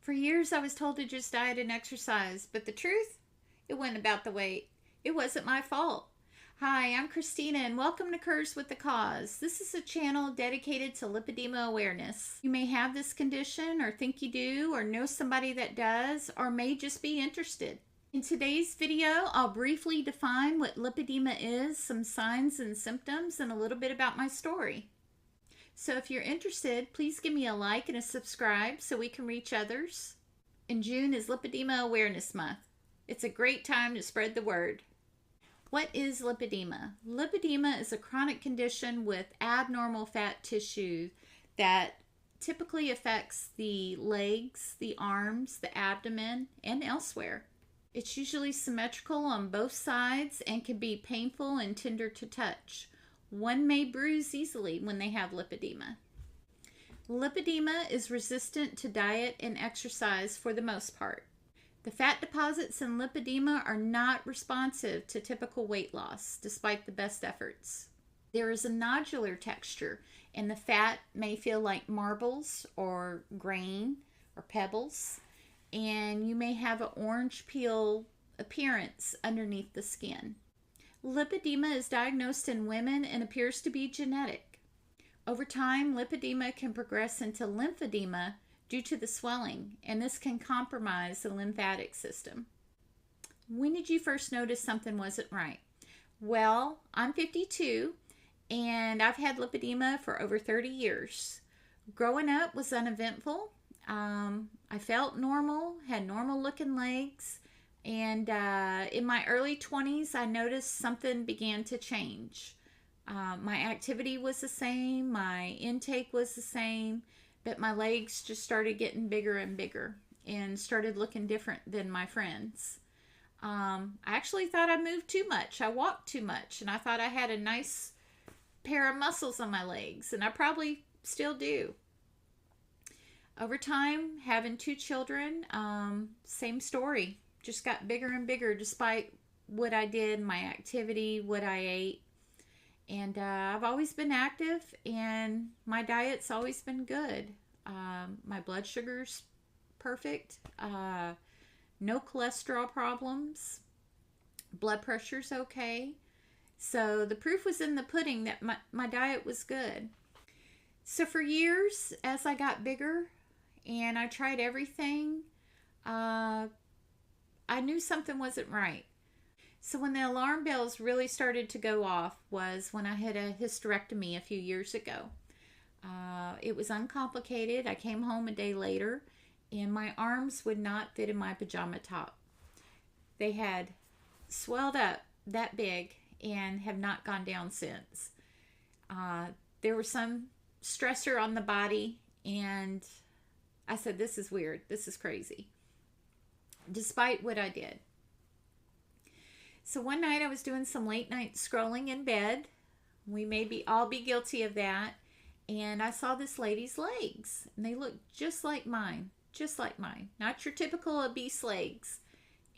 For years, I was told to just diet and exercise, but the truth, it wasn't about the weight. It wasn't my fault. Hi, I'm Christina, and welcome to Curves with the Cause. This is a channel dedicated to lipedema awareness. You may have this condition, or think you do, or know somebody that does, or may just be interested. In today's video, I'll briefly define what lipedema is, some signs and symptoms, and a little bit about my story. So if you're interested, please give me a like and a subscribe so we can reach others. In June is Lipedema Awareness Month. It's a great time to spread the word. What is lipedema? Lipedema is a chronic condition with abnormal fat tissue that typically affects the legs, the arms, the abdomen, and elsewhere. It's usually symmetrical on both sides and can be painful and tender to touch. One may bruise easily when they have lipedema. Lipedema is resistant to diet and exercise for the most part. The fat deposits in lipedema are not responsive to typical weight loss, despite the best efforts. There is a nodular texture, and the fat may feel like marbles or grain or pebbles, and you may have an orange peel appearance underneath the skin. Lipedema is diagnosed in women and appears to be genetic. Over time, lipedema can progress into lymphedema due to the swelling, and this can compromise the lymphatic system. When did you first notice something wasn't right? Well, I'm 52, and I've had lipedema for over 30 years. Growing up was uneventful. I felt normal, had normal looking legs. And in my early 20s, I noticed something began to change. My activity was the same, my intake was the same, but my legs just started getting bigger and bigger and started looking different than my friends. I actually thought I moved too much. I walked too much, and I thought I had a nice pair of muscles on my legs, and I probably still do. Over time, having 2 children, same story. Just got bigger and bigger despite what I did, my activity, what I ate. And I've always been active, and my diet's always been good. My blood sugar's perfect. No cholesterol problems. Blood pressure's okay. So the proof was in the pudding that my diet was good. So for years, as I got bigger and I tried everything, I knew something wasn't right. So when the alarm bells really started to go off was when I had a hysterectomy a few years ago. It was uncomplicated. I came home a day later, and my arms would not fit in my pajama top. They had swelled up that big and have not gone down since. There was some stressor on the body, and I said, this is weird. This is crazy. Despite what I did. So one night I was doing some late night scrolling in bed. We may all be guilty of that. And I saw this lady's legs. And they looked just like mine. Just like mine. Not your typical obese legs.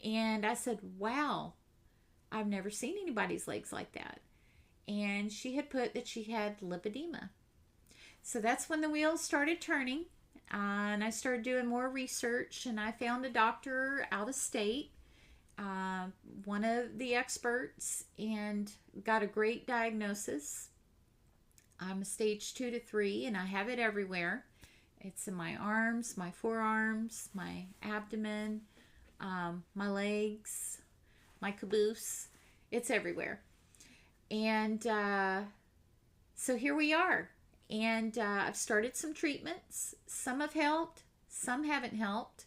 And I said, wow, I've never seen anybody's legs like that. And she had put that she had lipedema. So that's when the wheels started turning. And I started doing more research, and I found a doctor out of state, one of the experts, and got a great diagnosis. I'm a stage 2 to 3, and I have it everywhere. It's in my arms, my forearms, my abdomen, my legs, my caboose. It's everywhere. And so here we are. And I've started some treatments. Some have helped, some haven't helped,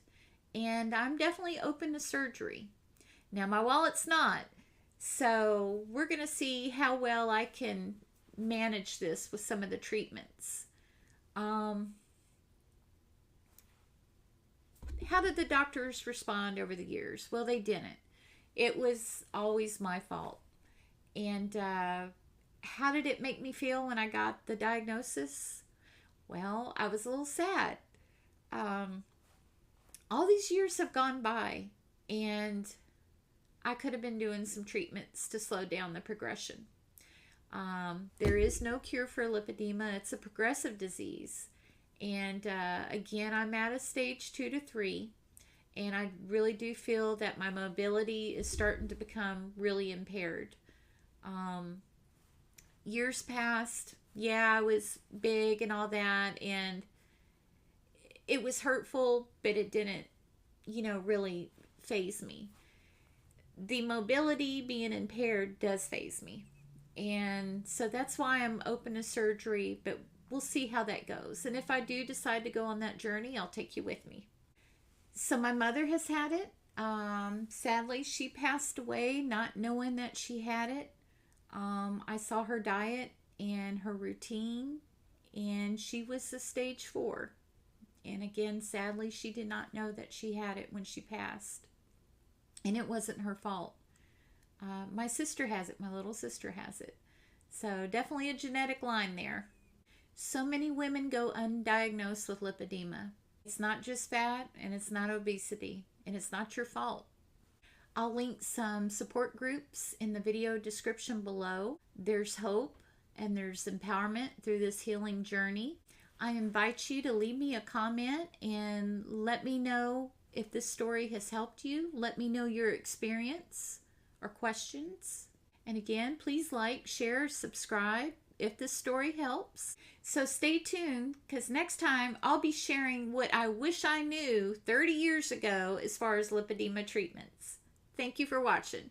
and I'm definitely open to surgery. Now, my wallet's not, so we're going to see how well I can manage this with some of the treatments. How did the doctors respond over the years? Well, they didn't. It was always my fault. And how did it make me feel when I got the diagnosis? Well, I was a little sad. All these years have gone by, and I could have been doing some treatments to slow down the progression. There is no cure for lipedema. It's a progressive disease, And again, I'm at a stage 2 to 3. And I really do feel that my mobility is starting to become really impaired. Years past, yeah, I was big and all that, and it was hurtful, but it didn't, really faze me. The mobility being impaired does faze me. And so that's why I'm open to surgery, but we'll see how that goes. And if I do decide to go on that journey, I'll take you with me. So my mother has had it. Sadly, she passed away not knowing that she had it. I saw her diet and her routine, and she was a stage 4. And again, sadly, she did not know that she had it when she passed. And it wasn't her fault. My sister has it. My little sister has it. So definitely a genetic line there. So many women go undiagnosed with lipedema. It's not just fat, and it's not obesity, and it's not your fault. I'll link some support groups in the video description below. There's hope and there's empowerment through this healing journey. I invite you to leave me a comment and let me know if this story has helped you. Let me know your experience or questions. And again, please like, share, subscribe if this story helps. So stay tuned, because next time I'll be sharing what I wish I knew 30 years ago as far as lipedema treatments. Thank you for watching.